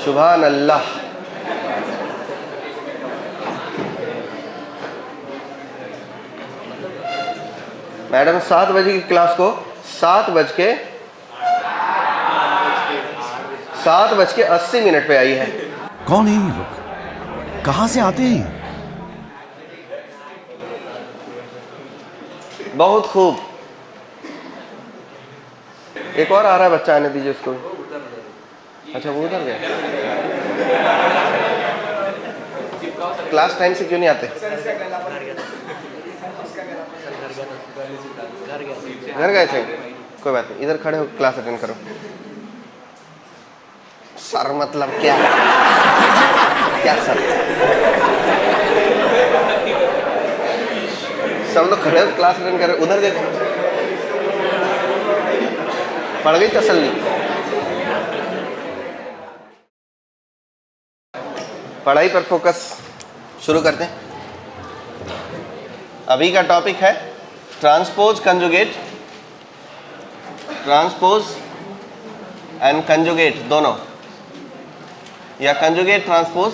सुभान अल्लाह। मैडम 7 बजे की क्लास को 7:80 पे आई है। कौन है ये लोग, कहां से आते हैं? बहुत खूब। एक और आ रहा है बच्चा, आने दीजिए उसको। अच्छा वो उधर गया। क्लास टाइम से क्यों नहीं आते? घर गए थे, कोई बात नहीं, इधर खड़े हो क्लास अटेंड करो। सर मतलब क्या? क्या सर? सब लोग खड़े हो क्लास अटेंड कर रहे, उधर देखो। पड़ गई तसल्ली? पढ़ाई पर फोकस। शुरू करते हैं। अभी का टॉपिक है transpose conjugate, transpose and conjugate दोनों, या conjugate transpose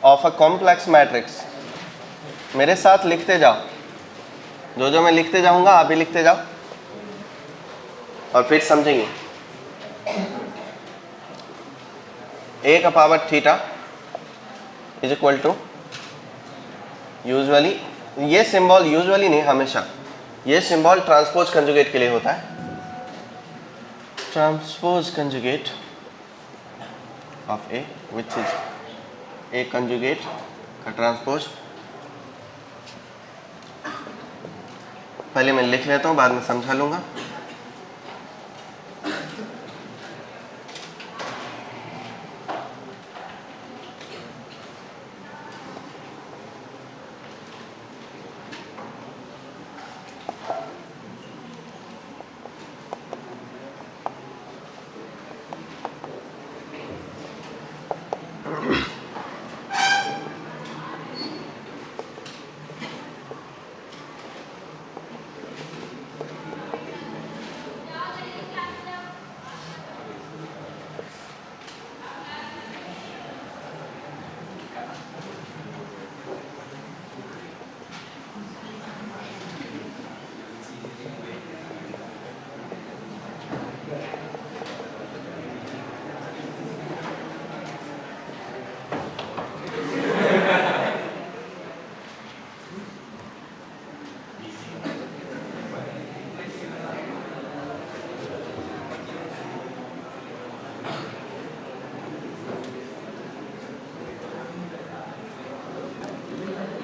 of a complex matrix. मेरे साथ लिखते जाओ, जो जो मैं लिखते जाऊंगा आप भी लिखते जाओ और फिर समझेंगे। a का power theta is equal to, usually ये सिंबल, यूजुअली नहीं हमेशा, ये सिंबल ट्रांसपोज कंजुगेट के लिए होता है। Transpose conjugate of a which is a conjugate का ट्रांसपोज। पहले मैं लिख लेता हूँ, बाद में समझा लूंगा।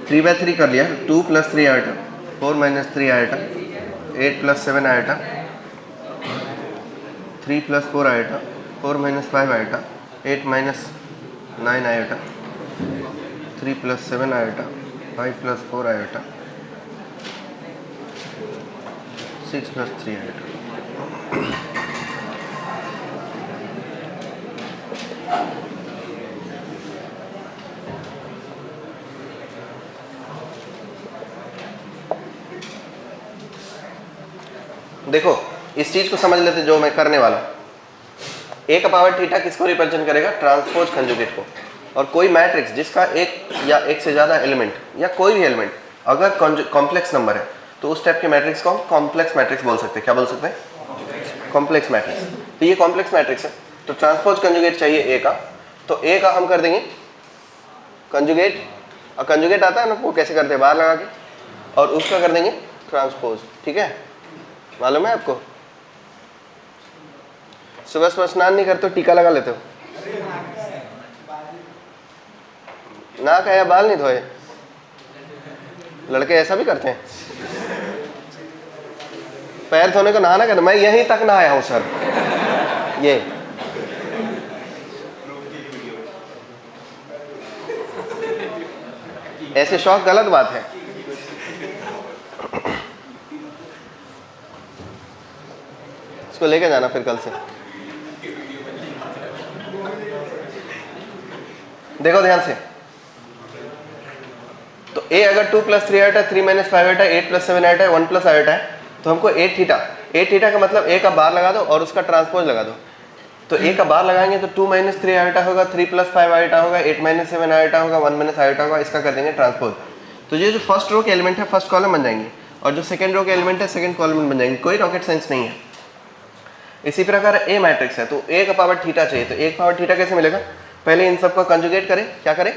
थ्री बाय थ्री कर लिया। 2 + 3 आएगा, 4 - 3 आएगा, 8 + 7 आएगा, 3 + 4 आएगा, 4 - 5 आएगा, 8 - 9 आएगा, 3 + 7 आएगा, 5 + 4 आएगा, 6 + 3 आएगा। देखो इस चीज को समझ लेते जो मैं करने वाला हूं। a का पावर थीटा किसको रिप्रेजेंट करेगा? ट्रांसपोज कंजुगेट को। और कोई मैट्रिक्स जिसका एक या एक से ज्यादा एलिमेंट या कोई भी एलिमेंट अगर कॉम्प्लेक्स नंबर है तो उस टाइप के मैट्रिक्स को हम कॉम्प्लेक्स मैट्रिक्स बोल सकते हैं। क्या बोल सकते हैं? Complex matrix. तो ये कॉम्प्लेक्स मैट्रिक्स है, तो ट्रांसपोज कंजुगेट चाहिए a का, तो a का हम कर देंगे कंजुगेट। और कंजुगेट आता है ना, वो कैसे करते हैं? बाहर लगा के, और उसका कर देंगे ट्रांसपोज। ठीक है, मालूम है आपको? सुबह सुबह स्नान नहीं करते हो, टीका लगा लेते हो? ना कहे बाल नहीं धोए? लड़के ऐसा भी करते हैं? पैर धोने को नहाना कहते, मैं यहीं तक नहाया हूं सर। ये ऐसे शौक गलत बात है। इसको लेके जाना फिर कल से। देखो ध्यान से, तो a अगर 2 + 3 आएगा, 3 - 5 आएगा, 8 + 7 आएगा, 1 + आएगा है, तो हमको 8 थीटा का मतलब a का बार लगा दो और उसका ट्रांसपोज लगा दो। तो ए का बार लगाएंगे तो 2 - 3 आयोटा होगा, 3 + 5 आयोटा होगा, 8 - 7 आयोटा होगा, 1 - आयोटा होगा। इसका कर देंगे ट्रांसपोज। तो ये जो फर्स्ट रो के एलिमेंट है फर्स्ट कॉलम बन जाएंगे, और जो सेकंड रो के एलिमेंट है सेकंड कॉलम बन जाएंगे। कोई रॉकेट साइंस नहीं है। इसी प्रकार ए मैट्रिक्स है तो ए का पावर थीटा चाहिए, तो ए का पावर थीटा कैसे मिलेगा? पहले इन सबको कंजुगेट करें। क्या करें?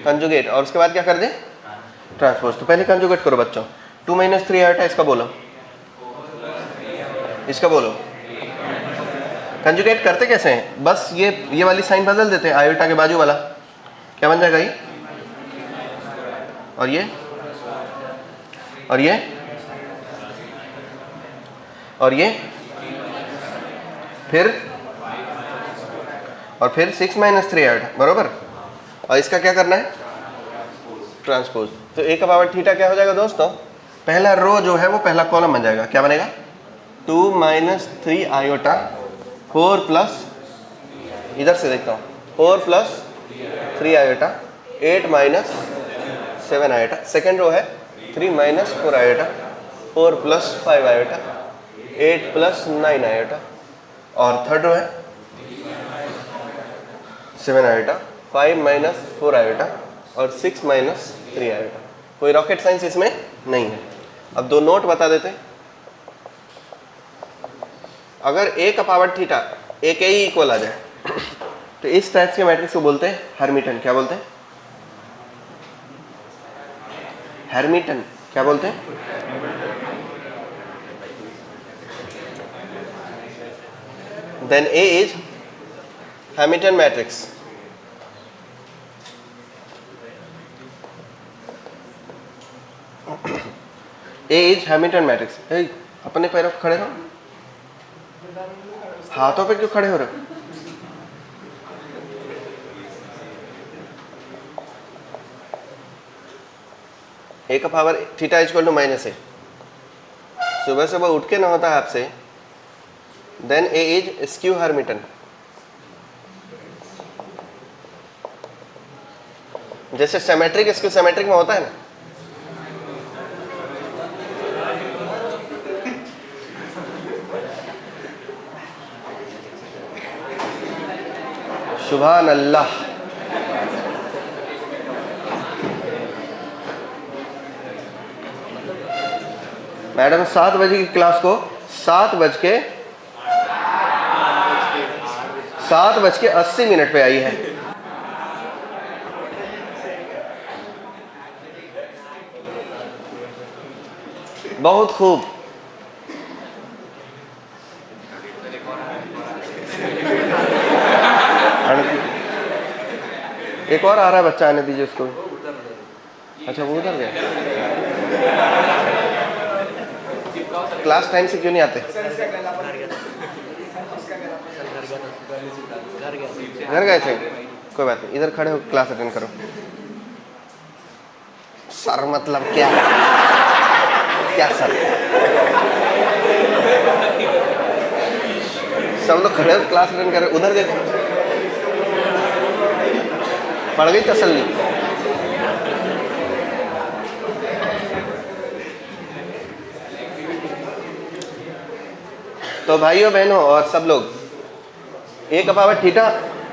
कंजुगेट। और उसके बाद क्या कर दें? ट्रांसपोज। तो पहले कंजुगेट करो बच्चों। 2 - 3 आयोटा, इसका बोलो, इसका बोलो। कंजुगेट करते कैसे हैं? बस ये वाली साइन बदल देते हैं, आयोटा के बाजू वाला। क्या बन जाएगा ये? और ये और ये और ये फिर 6 - 3 आयोटा, बरोबर। और इसका क्या करना है? ट्रांसपोज। तो ए का पावर थीटा क्या हो जाएगा दोस्तों? पहला रो जो है वो पहला कॉलम बन जाएगा। क्या बनेगा? 2 - 3 आयोटा 4 प्लस, इधर से देखता हूँ, 4 + 3 आयोटा 8 - 7 आयोटा। सेकेंड रो है 3 - 4 आयोटा 4 + 5 आयोटा 8 + 9 आयोटा। और थर्ड रो है 7 आयोटा 5 - 4 आयोटा और 6 - 3 आयोटा। कोई रॉकेट साइंस इसमें नहीं है। अब दो नोट बता देते हैं। अगर ए का पावर थीटा ए के ही इक्वल आ जाए तो इस टाइप के मैट्रिक्स को बोलते हैं हर्मिटन। क्या बोलते हैं? हर्मिटन। क्या बोलते हैं? Then A is Hamilton matrix. A is Hamilton matrix. अपने पैरों पर खड़े रहो, हाथों पे क्यों खड़े हो रहे हो? ए का power theta equal to -a। सुबह सुबह उठ के ना होता है आपसे, then A is skew hermitian. जैसे सिमेट्रिक स्क्यू सिमेट्रिक में होता है ना, सुभान अल्लाह। मैडम 7 बजे की क्लास को 7:80 पे आई है। बहुत खूब। एक और आ रहा है बच्चा, आने दीजिए उसको। अच्छा वो उधर गया। क्लास टाइम से क्यों नहीं आते? घर गए थे? कोई बात नहीं, इधर खड़े हो क्लास अटेंड करो। सर मतलब क्या? क्या सर? सब लोग खड़े हो क्लास अटेंड कर रहे, उधर देखो। पड़ गई तसल्ली। तो भाइयों बहनों और सब लोग, ए का पावर थीटा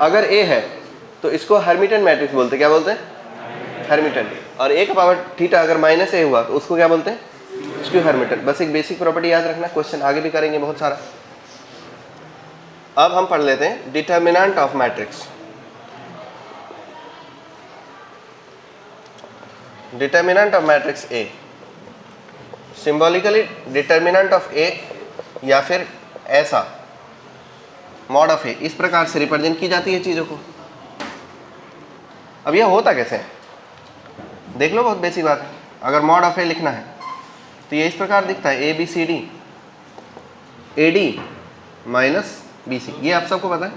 अगर ए है तो इसको हर्मिटन मैट्रिक्स बोलते हैं। क्या बोलते हैं? हर्मिटन। और ए का पावर थीटा अगर -a हुआ तो उसको क्या बोलते हैं? स्क्यू हर्मिटन। बस एक बेसिक प्रॉपर्टी याद रखना, क्वेश्चन आगे भी करेंगे बहुत सारा। अब हम पढ़ लेते हैं determinant of matrix. Determinant of matrix A, symbolically determinant of A या फिर ऐसा मॉड ऑफ ए, इस प्रकार से रिप्रेजेंट की जाती है चीज़ों को। अब यह होता कैसे है देख लो, बहुत बेसिक बात है। अगर मॉड ऑफ ए लिखना है तो ये इस प्रकार दिखता है, ABCD AD माइनस BC। ये आप सबको पता है।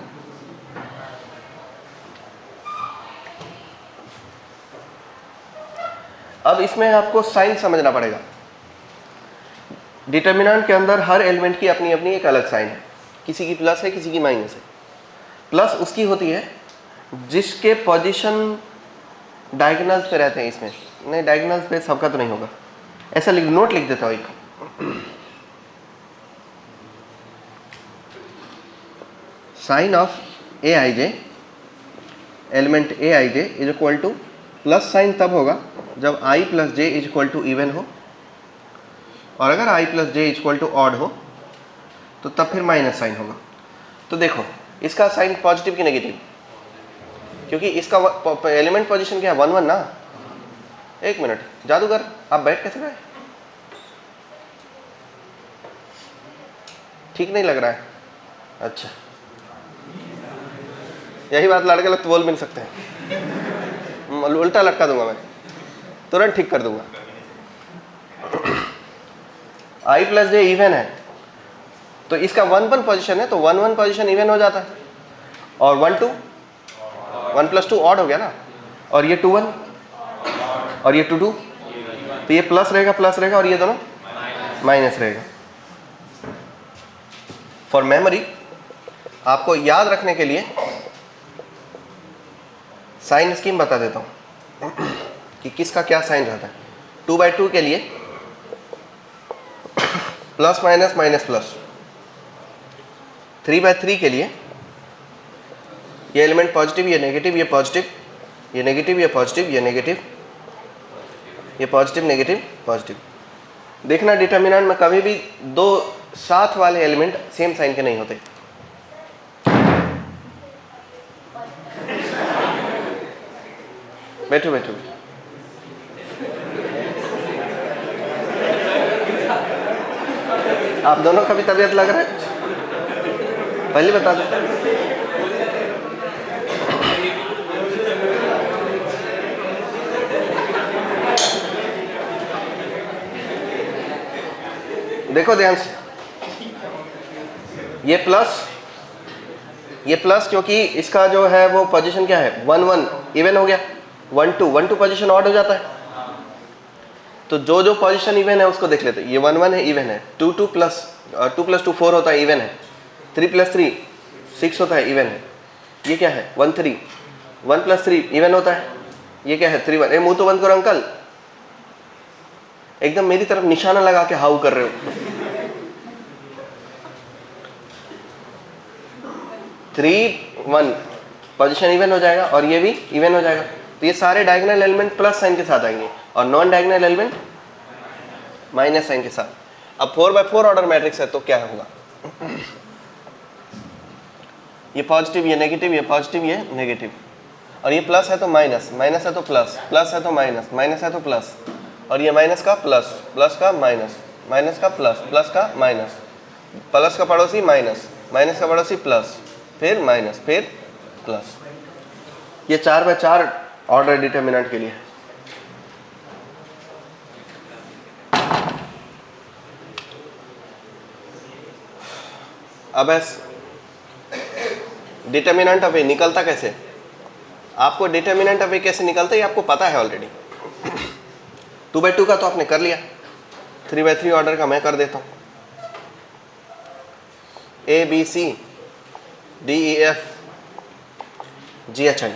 अब इसमें आपको साइन समझना पड़ेगा। डिटर्मिनेंट के अंदर हर एलिमेंट की अपनी अपनी एक अलग साइन है, किसी की प्लस है किसी की माइनस है। प्लस उसकी होती है जिसके पोजीशन डायगोनल्स पे रहते हैं। इसमें नहीं, डायगोनल्स पे सबका तो नहीं होगा। ऐसा लिख, नोट लिख देता हूँ एक, sign of A I J element A I J is equal to plus sign तब होगा जब I plus J is equal to even हो, और अगर I plus J is equal to odd हो तो तब फिर माइनस साइन होगा। तो देखो इसका साइन पॉजिटिव की नेगेटिव, क्योंकि इसका एलिमेंट पोजीशन क्या है 1 1 ना। एक मिनट जादूगर आप बैठ कैसे गए? ठीक नहीं लग रहा है? अच्छा, यही बात लड़के लोग तो बोल भी नहीं सकते हैं। उल्टा लटका दूंगा मैं, तुरंत ठीक कर दूंगा। आई प्लस जे इवन है तो इसका 1 1 पोजीशन है, तो 1 1 पोजीशन इवन हो जाता है, और 1 2 1 प्लस 2 ऑड हो गया ना, और ये 2 1 और ये 2 2, तो ये प्लस रहेगा और ये दोनों माइनस रहेगा। फॉर मेमोरी आपको याद रखने के लिए साइन स्कीम बता देता हूं कि किसका क्या साइन रहता है। 2/2 के लिए प्लस माइनस माइनस प्लस, 3/3 के लिए ये एलिमेंट पॉजिटिव, ये नेगेटिव, ये पॉजिटिव, ये नेगेटिव, ये पॉजिटिव, ये नेगेटिव, ये पॉजिटिव नेगेटिव पॉजिटिव। देखना डिटर्मिनेंट में कभी भी दो साथ वाले एलिमेंट सेम साइन के नहीं होते। बैठो बैठो, आप दोनों का भी तबीयत लग रहा है, पहले बता दो। देखो ध्यान से, ये प्लस क्योंकि इसका जो है वो पोजीशन क्या है 1 1 इवन हो गया, 1 2 पोजीशन ऑड हो जाता है। तो जो जो पोजीशन इवन है उसको देख लेते हैं। ये 1 1 है, इवन है। 2 2 प्लस 2 4 होता है, इवन है। 3 + 3 6 होता है, इवन है। ये क्या है 1 3 1 + 3 इवन होता है। ये क्या है 3 1। मुंह तो बंद करो अंकल, एकदम मेरी तरफ निशाना लगा के हाउ कर रहे हो। 3 1 पोजीशन इवन हो जाएगा और ये भी इवन हो जाएगा। तो ये सारे डायगोनल एलिमेंट प्लस साइन के साथ आएंगे और non diagonal element minus sign के साथ। अब 4/4 ऑर्डर मैट्रिक्स है तो क्या होगा, ये पॉजिटिव, ये नेगेटिव, ये पॉजिटिव, ये नेगेटिव, और ये प्लस है तो माइनस, माइनस है तो प्लस, प्लस है तो माइनस, माइनस है तो प्लस, और ये माइनस का प्लस, प्लस का माइनस, माइनस का प्लस, प्लस का माइनस, प्लस का पड़ोसी माइनस, माइनस का पड़ोसी प्लस, फिर माइनस, फिर प्लस। ये 4/4 ऑर्डर डिटर्मिनेंट के लिए। अब डिटर्मिनेंट ऑफ ए निकलता कैसे, आपको डिटर्मिनेंट ऑफ ए कैसे निकलता है ये आपको पता है ऑलरेडी। 2/2 का तो आपने कर लिया, 3/3 ऑर्डर का मैं कर देता हूं। ABC DEF GHI,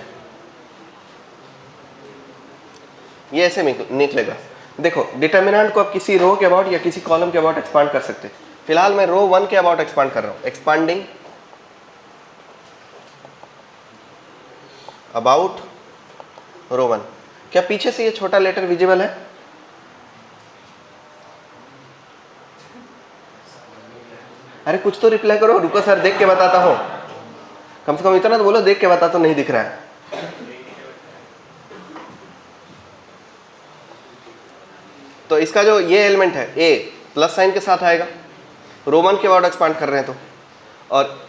ये ऐसे निकलेगा। देखो डिटर्मिनेंट को आप किसी रो के अबाउट या किसी कॉलम के अबाउट एक्सपांड कर सकते हैं। फिलहाल मैं रो 1 के अबाउट एक्सपांड कर रहा हूं। एक्सपांडिंग अबाउट रो 1। क्या पीछे से ये छोटा लेटर विजिबल है? अरे कुछ तो रिप्लाई करो। रुको सर देख के बताता हूं, कम से कम इतना तो बोलो, देख के बता तो नहीं दिख रहा है। तो इसका जो ये एलिमेंट है ए प्लस साइन के साथ आएगा, रो 1 के अबाउट एक्सपांड कर रहे हैं तो। और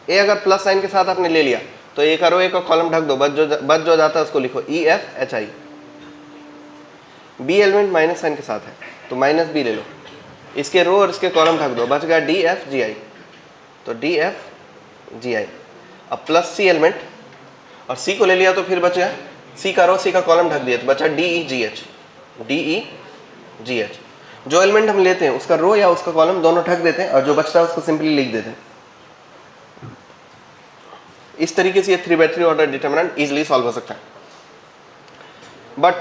ए अगर प्लस साइन के साथ आपने ले लिया तो ए का रो, ए का कॉलम ढक दो, बच जो जाता है उसको लिखो EFHI। B element minus sign के साथ है तो माइनस बी ले लो, इसके रो और इसके कॉलम ढक दो, बच गया DFGI, तो DFGI। अब प्लस सी एलिमेंट और सी को ले लिया तो फिर बच गया सी का रो, सी का कॉलम ढक दिया तो बचा DEGH। जो एलिमेंट हम लेते हैं उसका रो या उसका कॉलम दोनों ढक देते हैं और जो बचता है उसको सिंपली लिख देते हैं। इस तरीके से ये 3/3 ऑर्डर डिटर्मिनेंट इजीली सॉल्व हो सकता है। But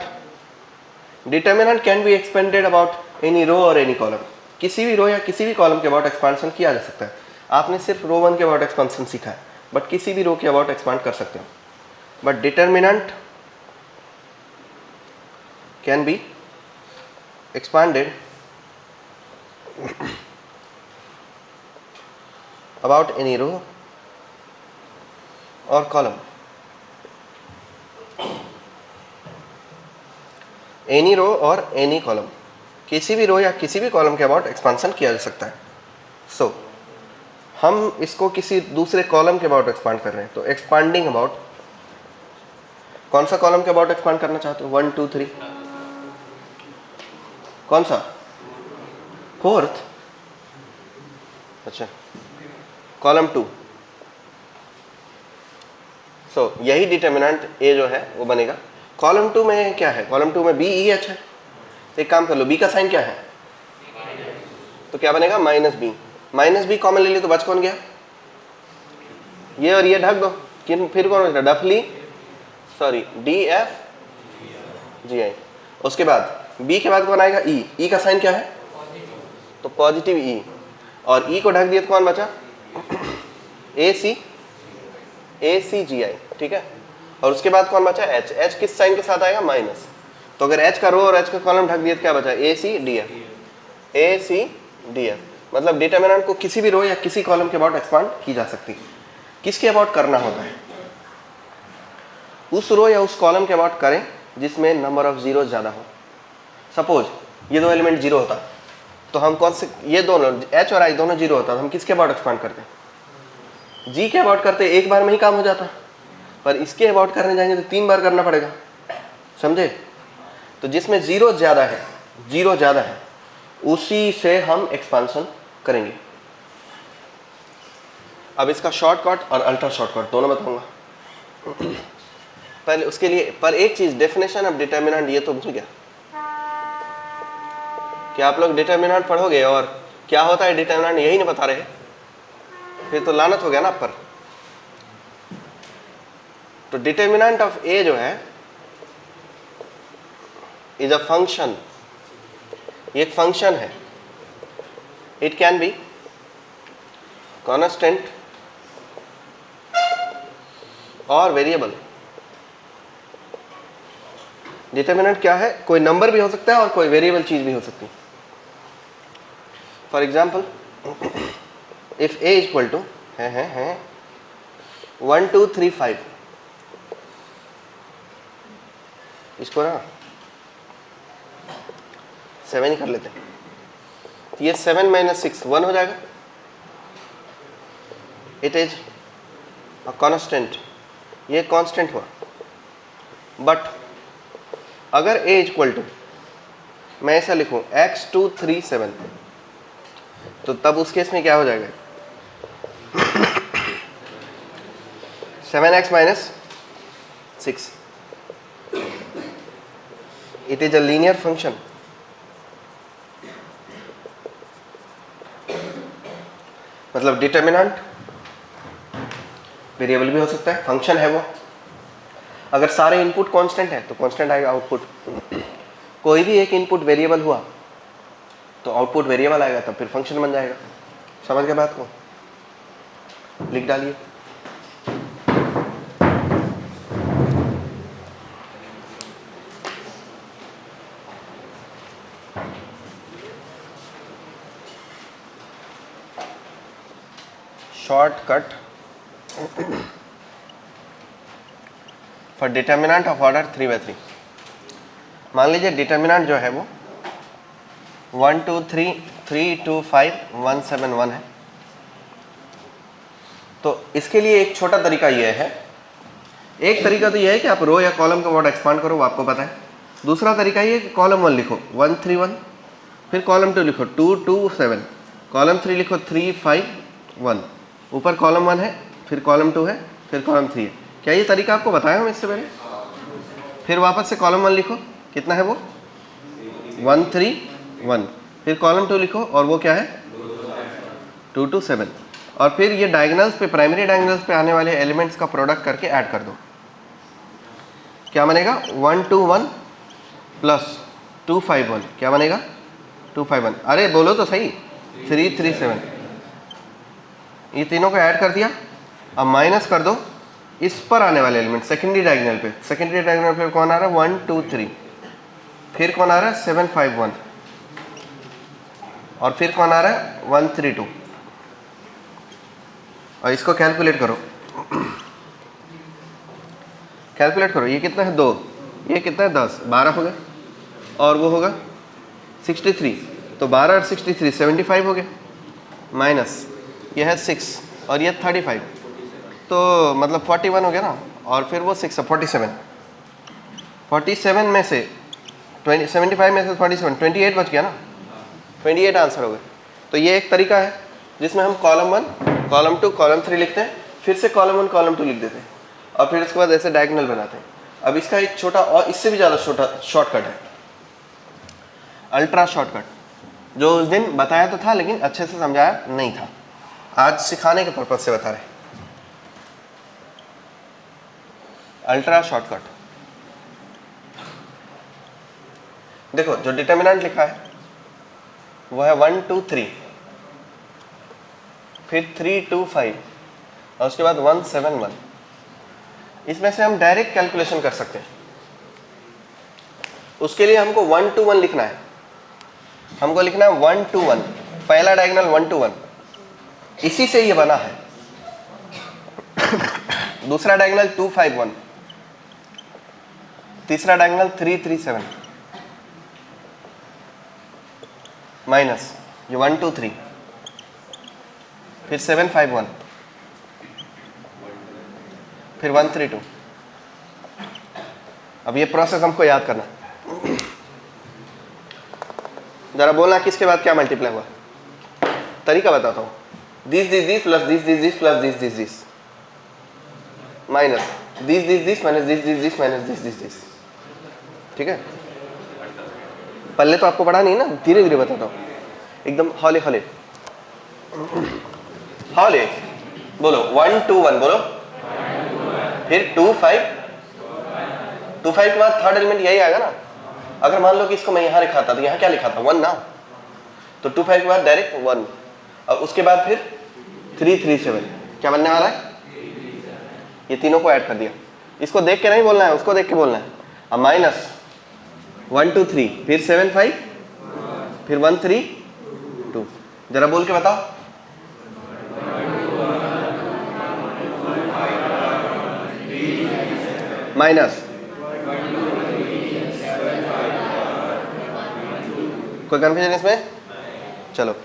determinant can be expanded about any row और एनी कॉलम। किसी भी रो या किसी भी कॉलम के अबाउट एक्सपांशन किया जा सकता है। आपने सिर्फ रो 1 के अबाउट एक्सपांसन सीखा है, बट किसी भी रो के अबाउट एक्सपांड कर सकते हो. But determinant can B expanded about any row or column. Any row or any column, किसी भी रो या किसी भी कॉलम के अबाउट एक्सपांसन किया जा सकता है. सो हम इसको किसी दूसरे कॉलम के अबाउट एक्सपांड कर रहे हैं, तो एक्सपांडिंग अबाउट, कौन सा कॉलम के अबाउट एक्सपांड करना चाहते हो? 1 2 3, कौन सा? 4th. अच्छा, कॉलम 2. सो यही डिटर्मिनेंट ए जो है वो बनेगा. कॉलम 2 में क्या है? कॉलम 2 में बी ई एच है. एक काम कर लो, बी का साइन क्या है? तो क्या बनेगा? Minus B. Minus B common ले ली तो बच कौन गया? ये और ये ढक दो. फिर कौन बचा? डफली, सॉरी, डी एफ जी आई. उसके बाद बी के बाद कौन आएगा? ई. ई का साइन क्या है? तो पॉजिटिव ई. और ई को ढक दिया तो कौन बचा? ए सी जी आई. ठीक है. और उसके बाद कौन बचा? एच. एच किस साइन के साथ आएगा? माइनस. तो अगर एच का रो और एच का कॉलम ढक दिया तो क्या बचा? ए सी डी एफ. ए सी डी एफ. मतलब डिटर्मिनेंट को किसी भी रो या किसी कॉलम के अबाउट एक्सपांड की जा सकती है. किसके अबाउट करना होता है? उस रो या उस कॉलम के अबाउट करें जिसमें नंबर ऑफ जीरो ज़्यादा हो. सपोज ये दो एलिमेंट जीरो होता तो हम कौन से, ये दोनों एच और आई दोनों जीरो होता तो हम किसके अबाउट एक्सपांड करते? जी के अबाउट करते. एक बार में ही काम हो जाता. पर इसके अबाउट करने जाएंगे तो 3 बार करना पड़ेगा. समझे? तो जिसमें जीरो ज़्यादा है उसी से हम एक्सपांसन करेंगे. अब इसका शॉर्टकट और अल्ट्रा शॉर्टकट दोनों बताऊंगा. पहले उसके लिए पर एक चीज, डेफिनेशन ऑफ डिटर्मिनेंट ये तो भूल गया. क्या आप लोग डिटर्मिनेंट पढ़ोगे और क्या होता है डिटर्मिनेंट यही नहीं बता रहे? फिर तो लानत हो गया ना आप पर. तो डिटर्मिनेंट ऑफ ए जो है इज अ फंक्शन. ये एक फंक्शन है. इट कैन बी कांस्टेंट और वेरिएबल. डिटर्मिनेंट क्या है? कोई नंबर भी हो सकता है और कोई वेरिएबल चीज भी हो सकती है. For example, if A equal to है 1 2 3 5, इसको ना 7 ही कर लेते हैं. तो ये 7 - 6 1 हो जाएगा. It is a constant. ये कांस्टेंट हुआ. बट अगर a इक्वल टू, मैं ऐसा लिखूं x 2 3 7, तो तब उस केस में क्या हो जाएगा? 7x - 6. It is a linear function. मतलब डिटर्मिनेंट वेरिएबल भी हो सकता है, फंक्शन है वो. अगर सारे इनपुट कांस्टेंट है तो कांस्टेंट आएगा आउटपुट. कोई भी एक इनपुट वेरिएबल हुआ तो आउटपुट वेरिएबल आएगा, तब फिर फंक्शन बन जाएगा. समझ गए बात को? लिख डालिए. Shortcut for determinant of order 3/3. मान लीजिए डिटर्मिनेंट जो है वो 1 2 3 3 2 5 1 7 1 है. तो इसके लिए एक छोटा तरीका ये है. एक तरीका तो ये है कि आप रो या कॉलम का वर्ड एक्सपांड करो, वो आपको पता है. दूसरा तरीका ये है कि कॉलम 1 लिखो 1 3 1, फिर कॉलम 2 लिखो 2 2 7, कॉलम 3 लिखो 3 5 1. ऊपर कॉलम 1 है, फिर कॉलम 2 है, फिर कॉलम 3 है. क्या ये तरीका आपको बताया हम इससे पहले? फिर वापस से कॉलम 1 लिखो, कितना है वो? 1 3 1. फिर कॉलम 2 लिखो और वो क्या है? 2 2 7. और फिर ये डायगोनल्स पे, प्राइमरी डायगोनल्स पे आने वाले एलिमेंट्स का प्रोडक्ट करके ऐड कर दो. क्या बनेगा? 1 2 1 प्लस 2 5 1. क्या बनेगा? 2 5 1. अरे बोलो तो सही. 3 3 7. ये तीनों को ऐड कर दिया, अब माइनस कर दो इस पर आने वाले एलिमेंट सेकेंडरी डायगोनल पे। सेकेंडरी डायगोनल पे कौन आ रहा है 1 2 3, फिर कौन आ रहा है 7 5 1, और फिर कौन आ रहा है 1 3 2, और इसको कैलकुलेट करो। कैलकुलेट करो, ये कितना है 2, ये कितना है 10, 12 हो गए, और वो होगा 63, तो 12 और 63 75 हो गए, माइनस ये है 6 और ये 35, तो मतलब 41 हो गया ना, और फिर वो 6 है 47 में से 75 में से 47 28 बच गया ना, 28 आंसर हो गए। तो ये एक तरीका है जिसमें हम कॉलम 1 कॉलम 2 कॉलम 3 लिखते हैं, फिर से कॉलम 1 कॉलम 2 लिख देते हैं, और फिर उसके बाद ऐसे डायगोनल बनाते हैं। अब इसका एक छोटा और इससे भी ज़्यादा छोटा शॉर्टकट है, अल्ट्रा शॉर्टकट, जो उस दिन बताया तो था लेकिन अच्छे से समझाया नहीं था, आज सिखाने के पर्पज से बता रहे। अल्ट्रा शॉर्टकट देखो, जो डिटर्मिनेंट लिखा है वो है 1 2 3, फिर 3 2 5, और उसके बाद 1 7 1। इसमें से हम डायरेक्ट कैलकुलेशन कर सकते हैं। उसके लिए हमको 1 2 1 लिखना है, हमको लिखना है 1 2 1, पहला डायगोनल 1 2 1, इसी से ये बना है। दूसरा डायगोनल 2 5 1, तीसरा डायगोनल 3 3 7, माइनस ये 1 2 3, फिर 7 5 1, फिर 1 3 2। अब ये प्रोसेस हमको याद करना है। जरा बोलना किसके बाद क्या मल्टीप्लाई हुआ, तरीका बताता हूँ। This plus this plus this minus this minus this minus this. ठीक है, पहले तो आपको पढ़ा नहीं ना, धीरे धीरे बताता हूँ, एकदम हौले हौले हौले बोलो। 1 2 1 बोलो, फिर 2 5 के बाद थर्ड एलिमेंट यही आएगा ना। अगर मान लो कि इसको मैं यहाँ लिखाता तो यहाँ क्या लिखा था 1 ना, तो 2 5 के बाद डायरेक्ट 1, और उसके बाद फिर 3 3 7, क्या बनने वाला है, ये तीनों को ऐड कर दिया। इसको देख के नहीं बोलना है, उसको देख के बोलना है। अब माइनस 1 2 3, फिर 7 5, फिर 1 3 2। जरा बोल के बताओ। माइनस कोई कंफ्यूजन इसमें? चलो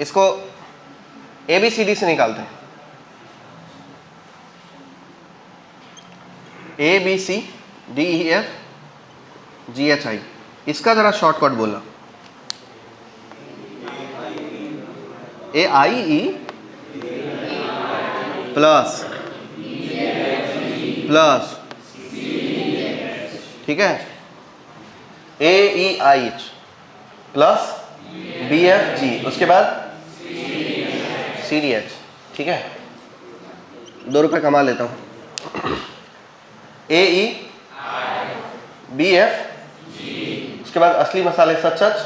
इसको ABCD से निकालते हैं। ABCDEFGHI, इसका जरा शॉर्टकट बोलना। AIE प्लस प्लस, ठीक है, AEIH प्लस BFG, उसके बाद CDH। ठीक है, 2 रुपए कमा लेता हूँ। AE BF, उसके बाद असली मसाले सच सच,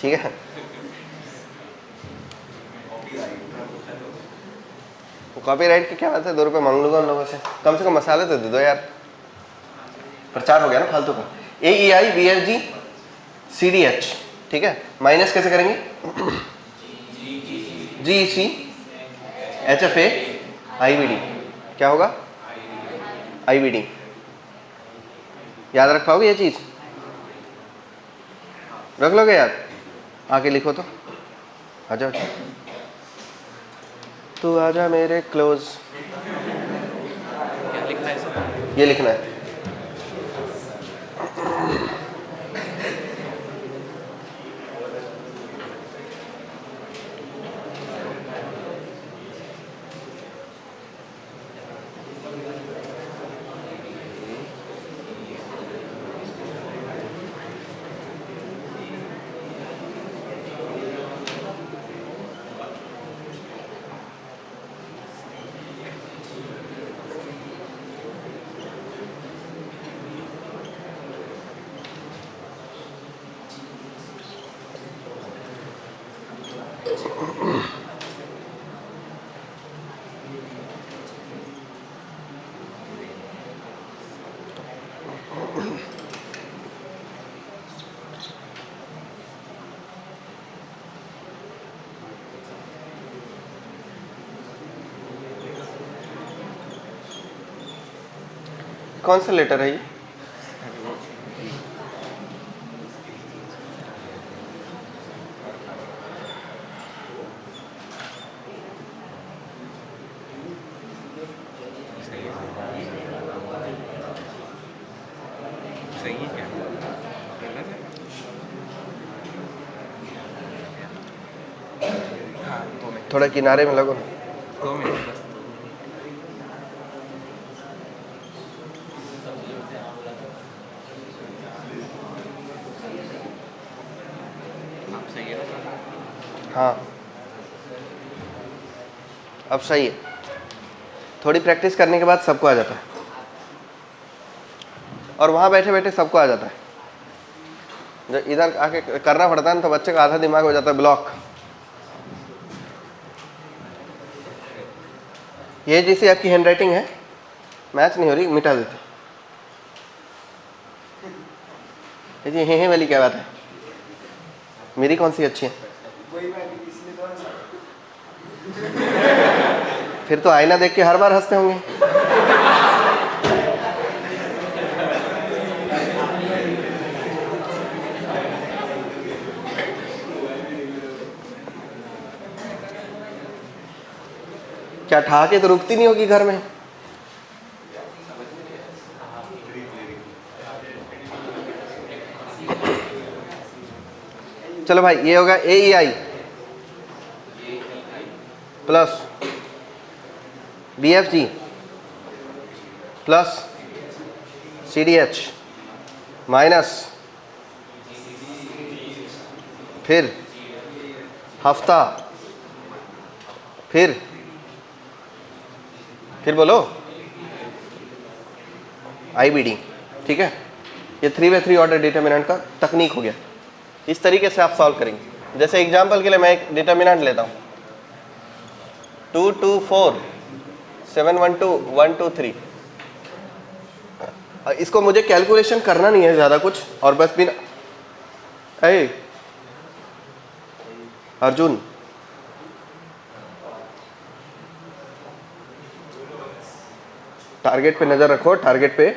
ठीक है। कॉपीराइट की क्या बात है, 2 रुपए मांग लूंगा उन लोगों से कम मसाले तो दे दो यार, प्रचार हो गया ना फालतू का। AEI BFG CDH, ठीक है। माइनस कैसे करेंगे, GEC HFA IVD, क्या होगा IVD। याद रख पाओगे ये चीज, रख लोगे यार, आके लिखो तो। आ जाओ, तू आजा मेरे क्लोज। क्या लिखना है सर? ये लिखना है। कौन सा लेटर है ये? सही है क्या? गलत है? हाँ, 2 मिनट, थोड़ा किनारे में लगो ना। 2 मिनट बस। आप सही है ना? हाँ, अब सही है। थोड़ी प्रैक्टिस करने के बाद सबको आ जाता है, और वहाँ बैठे बैठे सबको आ जाता है। जब इधर आके करना पड़ता है ना, तो बच्चे का आधा दिमाग हो जाता है ब्लॉक। ये जैसी आपकी हैंडराइटिंग है, मैच नहीं हो रही, मिटा देते। ये जी हे वाली क्या बात है? मेरी कौन सी अच्छी है? फिर तो आईना देख के हर बार हंसते होंगे। क्या ठहाके तो रुकती नहीं होगी घर में? चलो भाई, ये होगा AEI plus BFG plus CDH minus फिर हफ्ता, फिर बोलो IBD। ठीक है, ये 3/3 ऑर्डर डिटर्मिनेंट का तकनीक हो गया। इस तरीके से आप सॉल्व करेंगे। जैसे एग्जांपल के लिए मैं एक डिटर्मिनेंट लेता हूँ, 2 2 4 7 1 2 1 2 3। इसको मुझे कैलकुलेशन करना नहीं है ज़्यादा कुछ, और बस बिना अर्जुन, टारगेट पे नजर रखो, टारगेट पे।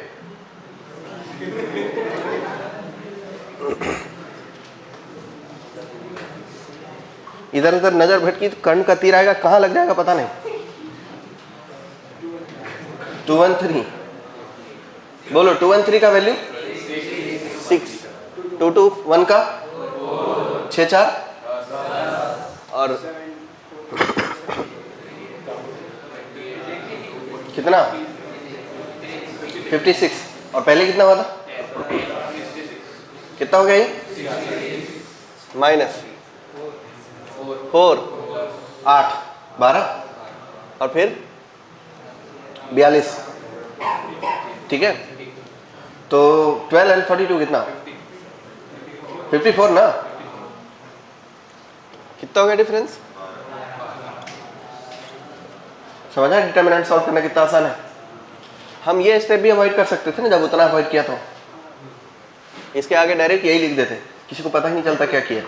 इधर उधर नजर भटकी तो कर्ण का तीर आएगा, कहाँ लग जाएगा पता नहीं। 2 1 3 बोलो, 2 1 3 का वैल्यू 6, 2 2 1 का 6 4 और कितना 56। और पहले कितना हुआ था? कितना हो गया ये? -4 8 12 और फिर 42। ठीक है, तो 12 and 42 कितना? 54 ना? कितना हो गया डिफरेंस? समझा डिटर्मिनेंट सॉल्व करना कितना आसान है? हम ये स्टेप भी अवॉइड कर सकते थे ना, जब उतना अवॉइड किया तो इसके आगे डायरेक्ट यही लिख देते, किसी को पता ही नहीं चलता क्या किया।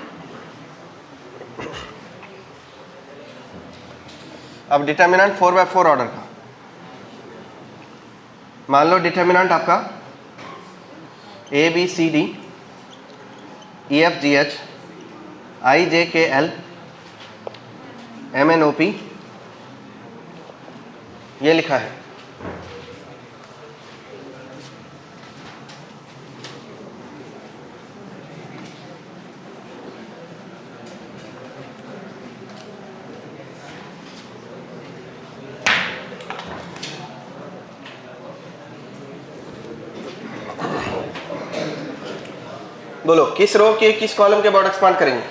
अब डिटर्मिनेंट 4/4 ऑर्डर का मान लो। डिटर्मिनेंट आपका ABCD EFGH IJKL MNOP ये लिखा है। बोलो किस रो के किस कॉलम के अबाउट एक्सपांड करेंगे?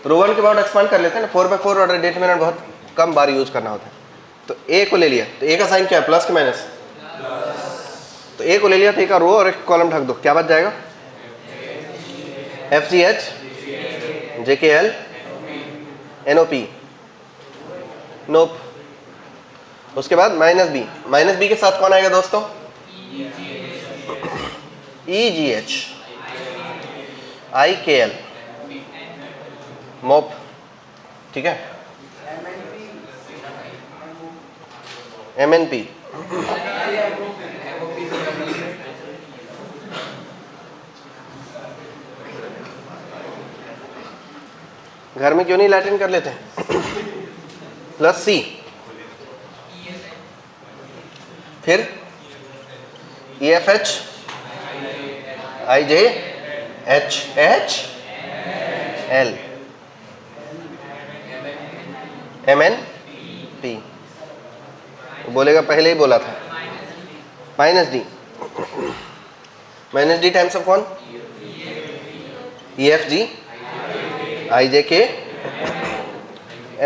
रो 1 के अबाउट एक्सपांड कर लेते हैं ना। 4/4 ऑर्डर डिटर्मिनेंट बहुत कम बार यूज करना होता है। तो A को ले लिया, तो A का साइन क्या है? प्लस के माइनस? तो A को ले लिया, तो A का रो और एक कॉलम ढक दो, क्या बच जाएगा? FGH JKL NOP, नोप। उसके बाद माइनस बी के साथ कौन आएगा दोस्तों? EGH, IKL, मोप। ठीक है, MNP, घर में क्यों नहीं लैट्रिन कर लेते? प्लस C, फिर EFH, IJH, HL, MNP। बोलेगा पहले ही बोला था। माइनस डी टाइम्स ऑफ कौन? EFG, IJK,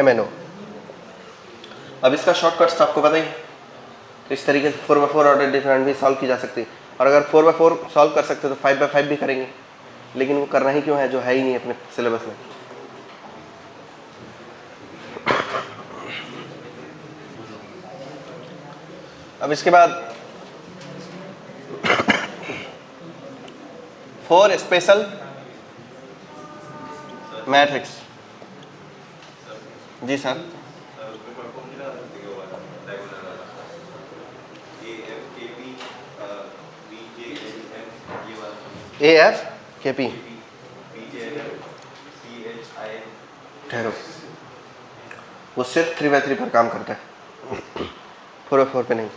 MNO। अब इसका शॉर्टकट्स तो आपको पता ही है, तो इस तरीके से 4x4 ऑर्डर डिफरेंट भी सॉल्व की जा सकती है। और अगर 4x4 सॉल्व कर सकते तो 5x5 भी करेंगे, लेकिन वो करना ही क्यों है जो है ही नहीं अपने सिलेबस में। अब इसके बाद 4 स्पेशल मैट्रिक्स। जी सर। AFKP, ठहरो, वो सिर्फ 3x3 पर काम करता है, 4x4 पे नहीं।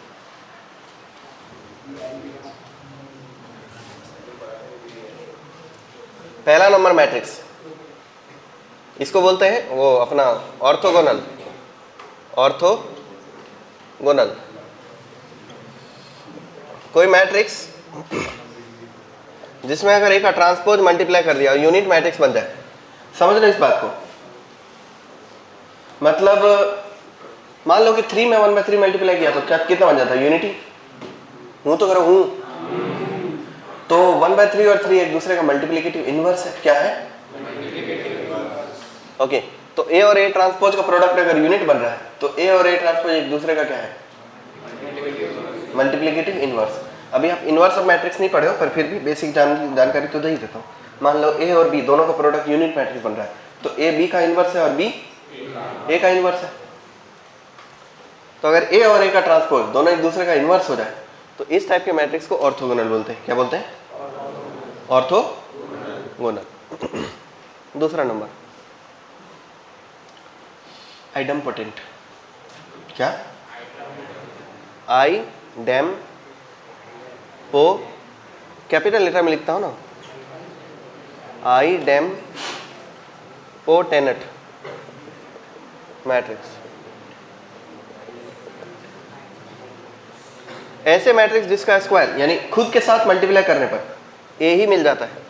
पहला नंबर मैट्रिक्स, इसको बोलते हैं वो अपना ऑर्थोगोनल। कोई मैट्रिक्स जिसमें अगर एक का ट्रांसपोज मल्टीप्लाई कर दिया और यूनिट मैट्रिक्स बन जाए। समझ लो इस बात को, मतलब मान लो कि 3 में 1/3 मल्टीप्लाई किया तो क्या कितना बन जाता है? यूनिटी। हूं तो करो हूं, तो 1/3 और 3 एक दूसरे का मल्टीप्लिकेटिव इनवर्स है। क्या है? ओके, तो ए और ए ट्रांसपोज का प्रोडक्ट अगर यूनिट बन रहा है तो ए और ए ट्रांसपोज एक दूसरे का क्या है? Multiplicative inverse. अभी आप इनवर्स ऑफ मैट्रिक्स नहीं पढ़े हो, पर फिर भी बेसिक जानकारी तो दे ही देता हूँ। मान लो ए और बी दोनों का प्रोडक्ट यूनिट मैट्रिक्स बन रहा है, तो ए बी का इनवर्स है और बी ए का इनवर्स है। तो अगर ए और ए का ट्रांसपोज दोनों एक दूसरे का इनवर्स हो जाए तो इस टाइप के मैट्रिक्स को ऑर्थोगोनल बोलते हैं। क्या बोलते हैं? ऑर्थोगोनल। दूसरा नंबर आइडम्पोटेंट। क्या? आई डैम पो, कैपिटल लेटर में लिखता हूं ना, आई डैम पोटेनेट मैट्रिक्स। ऐसे मैट्रिक्स जिसका स्क्वायर यानी खुद के साथ मल्टीप्लाई करने पर ए ही मिल जाता है,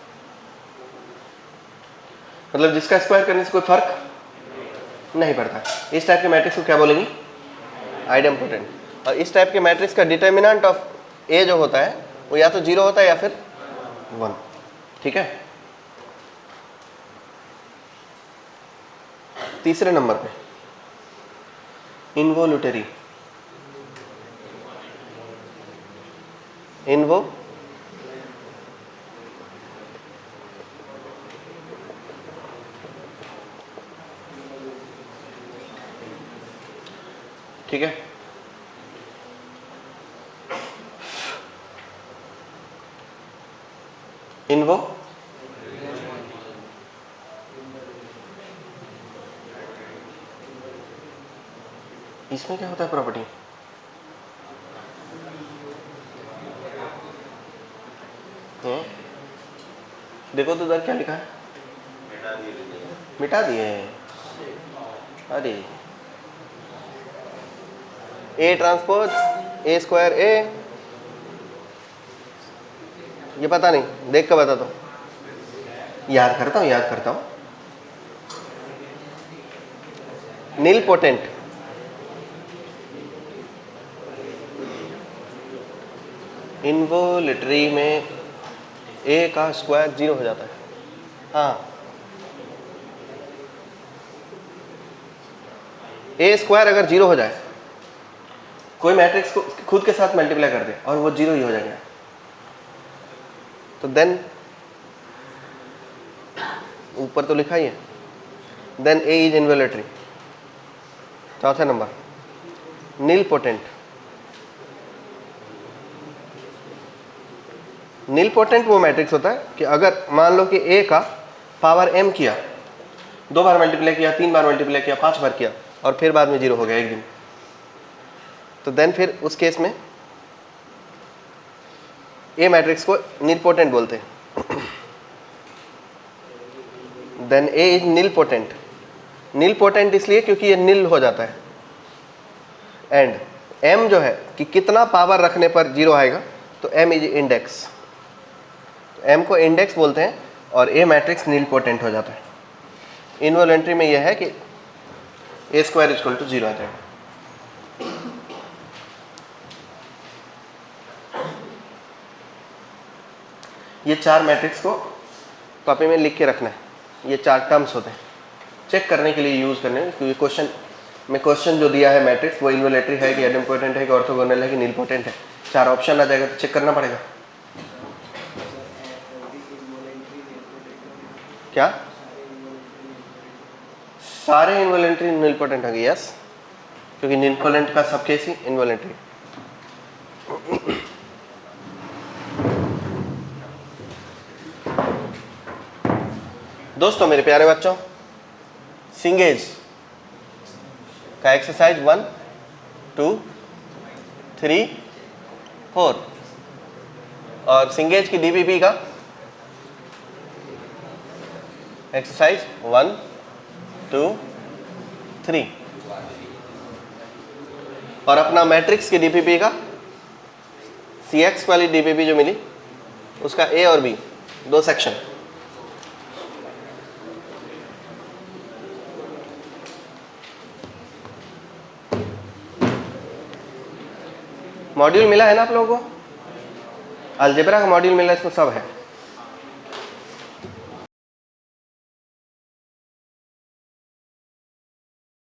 मतलब जिसका स्क्वायर करने से कोई फर्क नहीं पड़ता। इस टाइप के मैट्रिक्स को क्या बोलेंगे? आइडम्पोटेंट। और इस टाइप के मैट्रिक्स का डिटर्मिनेंट ऑफ ए जो होता है वो या तो 0 होता है या फिर 1। ठीक है। तीसरे नंबर पे इनवोल्यूटरी। ठीक है। इनवो इसमें क्या होता है? प्रॉपर्टी। देखो तो उधर क्या लिखा है? मिटा दिए। अरे ए ट्रांसपोज ए स्क्वायर ए, ये पता नहीं, देख कर बता दो। याद करता हूँ। नील पोटेंट। इनवोल्यूटरी में ए का स्क्वायर 0 हो जाता है। हाँ, ए स्क्वायर अगर 0 हो जाए, कोई मैट्रिक्स को खुद के साथ मल्टीप्लाई कर दे और वो 0 ही हो जाएगा, तो देन ऊपर तो लिखा ही है, देन ए इज इन्वोलेटरी। चौथा नंबर, नीलपोटेंट। नीलपोटेंट वो मैट्रिक्स होता है कि अगर मान लो कि ए का पावर m किया, 2 बार मल्टीप्लाई किया, 3 बार मल्टीप्लाई किया, 5 बार किया और फिर बाद में 0 हो गया एक दिन, तो देन फिर उस केस में ए मैट्रिक्स को नीलपोटेंट बोलते हैं। Then A is nilpotent. Nilpotent इसलिए क्योंकि ये नील हो जाता है। एंड m जो है कि कितना पावर रखने पर 0 आएगा, तो m इज इंडेक्स, m को इंडेक्स बोलते हैं और ए मैट्रिक्स नीलपोटेंट हो जाता है। इन्वोलेंट्री में यह है कि ए स्क्वायर इक्वल टू 0 आ जाएगा। ये 4 मैट्रिक्स को कॉपी में लिख के रखना है। ये 4 टर्म्स होते हैं, चेक करने के लिए यूज़ करने, क्योंकि क्वेश्चन जो दिया है मैट्रिक्स वो इन्वोलेटरी है कि एडिम्पोटेंट है कि ऑर्थोगोनल है कि नीलपोटेंट है। 4 ऑप्शन आ जाएगा तो चेक करना पड़ेगा। क्या सारे इन्वोलेंट्री नीलपोटेंट होंगे? यस, क्योंकि नीलपोटेंट का सब केस ही इन्वोलेंट्री। दोस्तों, मेरे प्यारे बच्चों, सिंगेज का एक्सरसाइज 1, 2, 3, 4 और सिंगेज की डीबीपी का एक्सरसाइज 1, 2, 3 और अपना मैट्रिक्स की डीपीपी का CX वाली डीपीपी जो मिली उसका A और B 2 सेक्शन। मॉड्यूल मिला है ना आप लोगों को? अलजेब्रा का मॉड्यूल मिला, इसमें सब है।